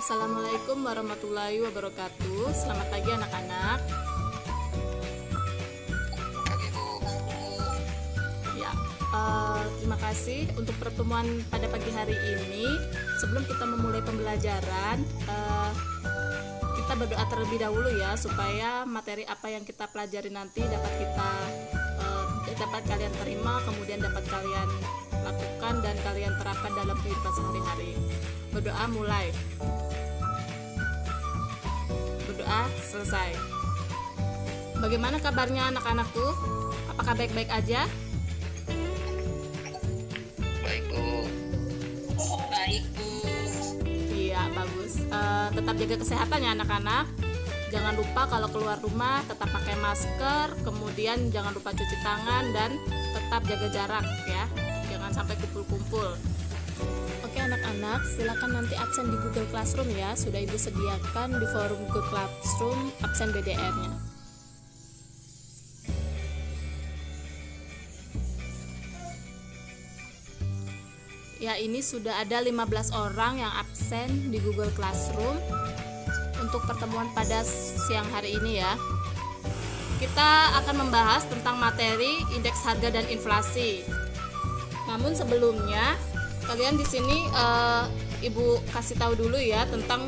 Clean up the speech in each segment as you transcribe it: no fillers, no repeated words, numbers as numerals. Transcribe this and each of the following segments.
Assalamualaikum warahmatullahi wabarakatuh. Selamat pagi anak-anak. Ya, terima kasih untuk pertemuan pada pagi hari ini. Sebelum kita memulai pembelajaran, kita berdoa terlebih dahulu ya, supaya materi apa yang kita pelajari nanti dapat kalian terima, kemudian dapat kalian lakukan dan kalian terapkan dalam kehidupan sehari-hari. Berdoa mulai. Berdoa selesai. Bagaimana kabarnya anak-anakku? Apakah baik-baik aja? Baik, Bu. Baik, Bu. Iya, bagus. Tetap jaga kesehatan ya anak-anak. Jangan lupa kalau keluar rumah tetap pakai masker, kemudian jangan lupa cuci tangan dan tetap jaga jarak ya. Jangan sampai kumpul-kumpul. Oke anak-anak, silakan nanti absen di Google Classroom ya. Sudah Ibu sediakan di forum Google Classroom absen BDR-nya. Ya, ini sudah ada 15 orang yang absen di Google Classroom untuk pertemuan pada siang hari ini ya. Kita akan membahas tentang materi indeks harga dan inflasi. Namun sebelumnya, kalian di sini Ibu kasih tahu dulu ya tentang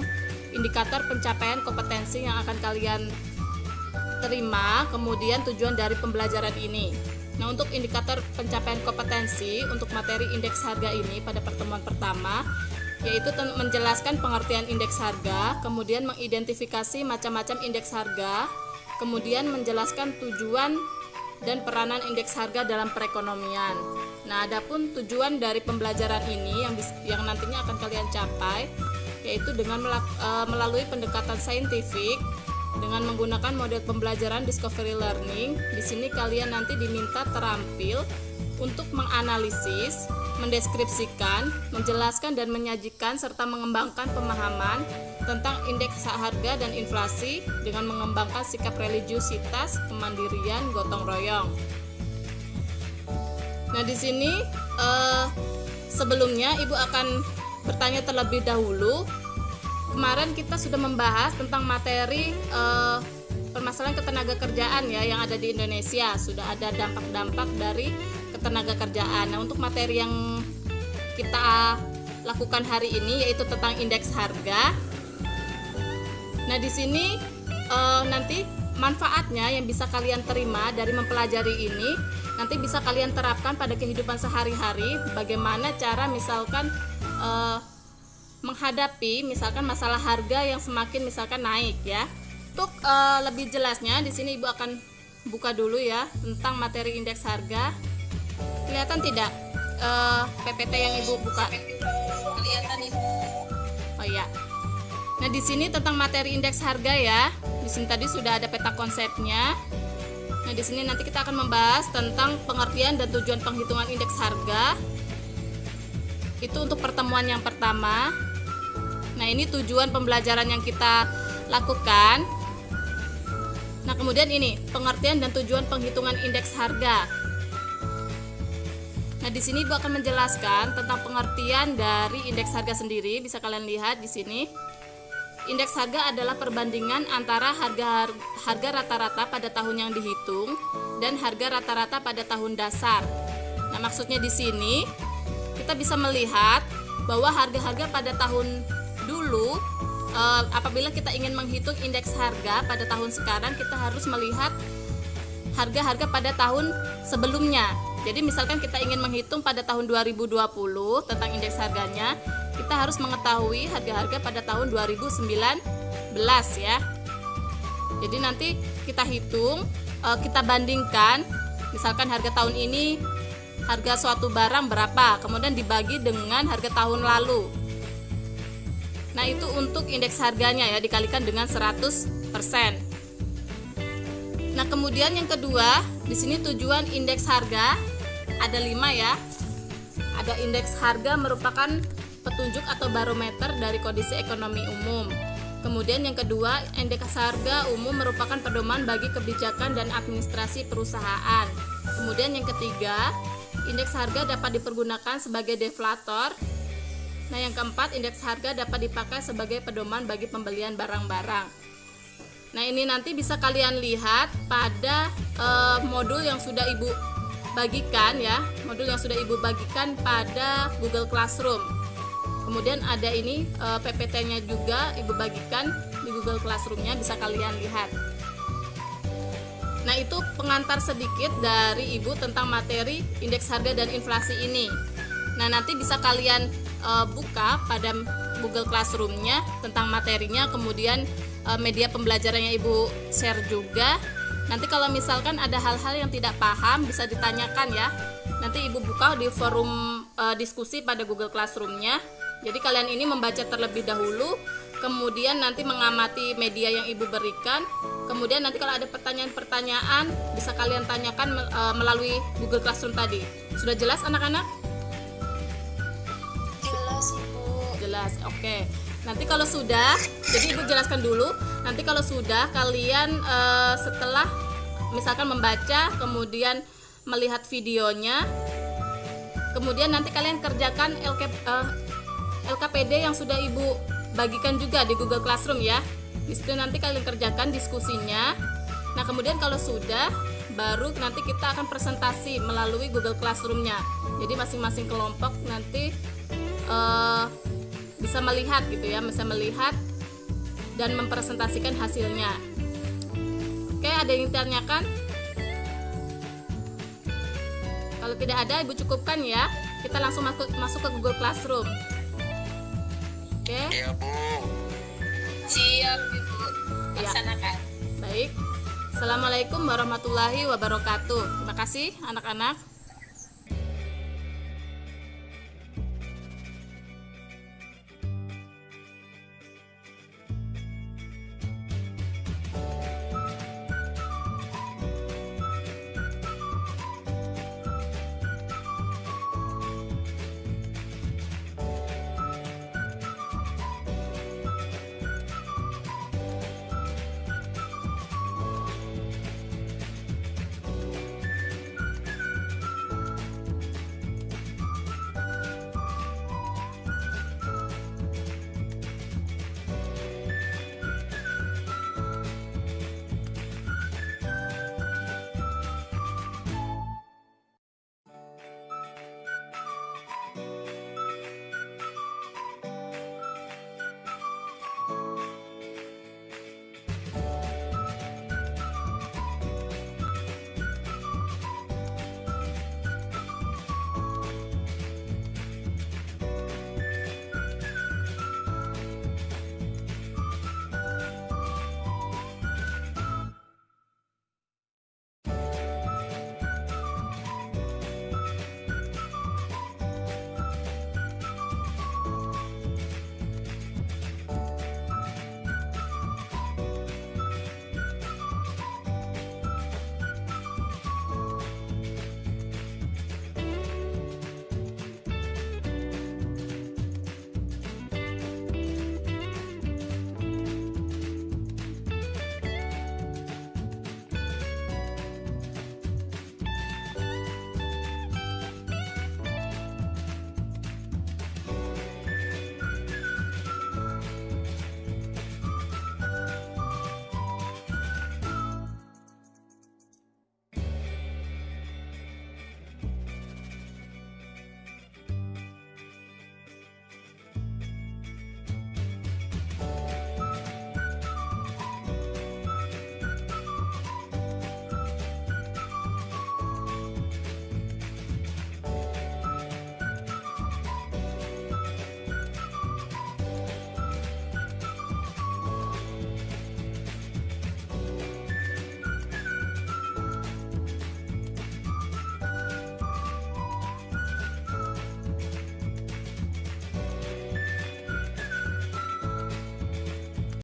indikator pencapaian kompetensi yang akan kalian terima, kemudian tujuan dari pembelajaran ini. Nah, untuk indikator pencapaian kompetensi untuk materi indeks harga ini pada pertemuan pertama, yaitu menjelaskan pengertian indeks harga, kemudian mengidentifikasi macam-macam indeks harga, kemudian menjelaskan tujuan dan peranan indeks harga dalam perekonomian. Nah, adapun tujuan dari pembelajaran ini yang nantinya akan kalian capai, yaitu dengan melalui pendekatan saintifik dengan menggunakan model pembelajaran discovery learning. Di sini kalian nanti diminta terampil untuk menganalisis, mendeskripsikan, menjelaskan dan menyajikan serta mengembangkan pemahaman tentang indeks harga dan inflasi dengan mengembangkan sikap religiusitas, kemandirian, gotong royong. Nah, di sini sebelumnya Ibu akan bertanya terlebih dahulu. Kemarin kita sudah membahas tentang materi permasalahan ketenagakerjaan ya yang ada di Indonesia. Sudah ada dampak-dampak dari ketenagakerjaan. Nah, untuk materi yang kita lakukan hari ini yaitu tentang indeks harga. Nah, di sini nanti manfaatnya yang bisa kalian terima dari mempelajari ini nanti bisa kalian terapkan pada kehidupan sehari-hari. Bagaimana cara misalkan menghadapi misalkan masalah harga yang semakin misalkan naik ya. Untuk lebih jelasnya di sini Ibu akan buka dulu ya tentang materi indeks harga. Kelihatan tidak PPT yang Ibu buka? Kelihatan, Ibu. Oh iya. Nah, di sini tentang materi indeks harga ya. Di sini tadi sudah ada peta konsepnya. Nah, di sini nanti kita akan membahas tentang pengertian dan tujuan penghitungan indeks harga. Itu untuk pertemuan yang pertama. Nah, ini tujuan pembelajaran yang kita lakukan. Nah, kemudian ini pengertian dan tujuan penghitungan indeks harga. Nah, di sini Ibu akan menjelaskan tentang pengertian dari indeks harga sendiri. Bisa kalian lihat di sini. Indeks harga adalah perbandingan antara harga rata-rata pada tahun yang dihitung dan harga rata-rata pada tahun dasar. Nah, maksudnya di sini kita bisa melihat bahwa harga-harga pada tahun dulu, apabila kita ingin menghitung indeks harga pada tahun sekarang, kita harus melihat harga-harga pada tahun sebelumnya. Jadi misalkan kita ingin menghitung pada tahun 2020 tentang indeks harganya, kita harus mengetahui harga-harga pada tahun 2019 ya. Jadi nanti kita hitung, kita bandingkan, misalkan harga tahun ini harga suatu barang berapa, kemudian dibagi dengan harga tahun lalu. Nah, itu untuk indeks harganya ya, dikalikan dengan 100%. Nah, kemudian yang kedua, di sini tujuan indeks harga ada 5 ya. Ada indeks harga merupakan petunjuk atau barometer dari kondisi ekonomi umum. Kemudian yang kedua, indeks harga umum merupakan pedoman bagi kebijakan dan administrasi perusahaan. Kemudian yang ketiga, indeks harga dapat dipergunakan sebagai deflator Nah, yang keempat, indeks harga dapat dipakai sebagai pedoman bagi pembelian barang-barang. Nah, ini nanti bisa kalian lihat pada modul yang sudah Ibu bagikan ya, modul yang sudah Ibu bagikan pada Google Classroom. Kemudian ada ini PPT-nya juga Ibu bagikan di Google Classroom-nya, bisa kalian lihat. Nah, itu pengantar sedikit dari Ibu tentang materi indeks harga dan inflasi ini. Nah, nanti bisa kalian buka pada Google Classroom-nya tentang materinya, kemudian media pembelajaran yang Ibu share juga. Nanti kalau misalkan ada hal-hal yang tidak paham bisa ditanyakan ya. Nanti Ibu buka di forum diskusi pada Google Classroom-nya. Jadi kalian ini membaca terlebih dahulu, kemudian nanti mengamati media yang Ibu berikan. Kemudian nanti kalau ada pertanyaan-pertanyaan bisa kalian tanyakan melalui Google Classroom tadi. Sudah jelas anak-anak? Jelas Ibu. Jelas, oke. Nanti kalau sudah, jadi Ibu jelaskan dulu. Nanti kalau sudah kalian setelah misalkan membaca, kemudian melihat videonya, kemudian nanti kalian kerjakan LKPD yang sudah Ibu bagikan juga di Google Classroom ya. Di situ nanti kalian kerjakan diskusinya. Nah, kemudian kalau sudah, baru nanti kita akan presentasi melalui Google Classroom-nya. Jadi masing-masing kelompok nanti bisa melihat gitu ya, bisa melihat dan mempresentasikan hasilnya. Oke, ada yang ditanyakan? Kalau tidak ada, Ibu cukupkan ya. Kita langsung masuk ke Google Classroom. Oke. Iya Bu. Siap Ibu. Ya. Laksanakan. Baik. Assalamualaikum warahmatullahi wabarakatuh. Terima kasih anak-anak.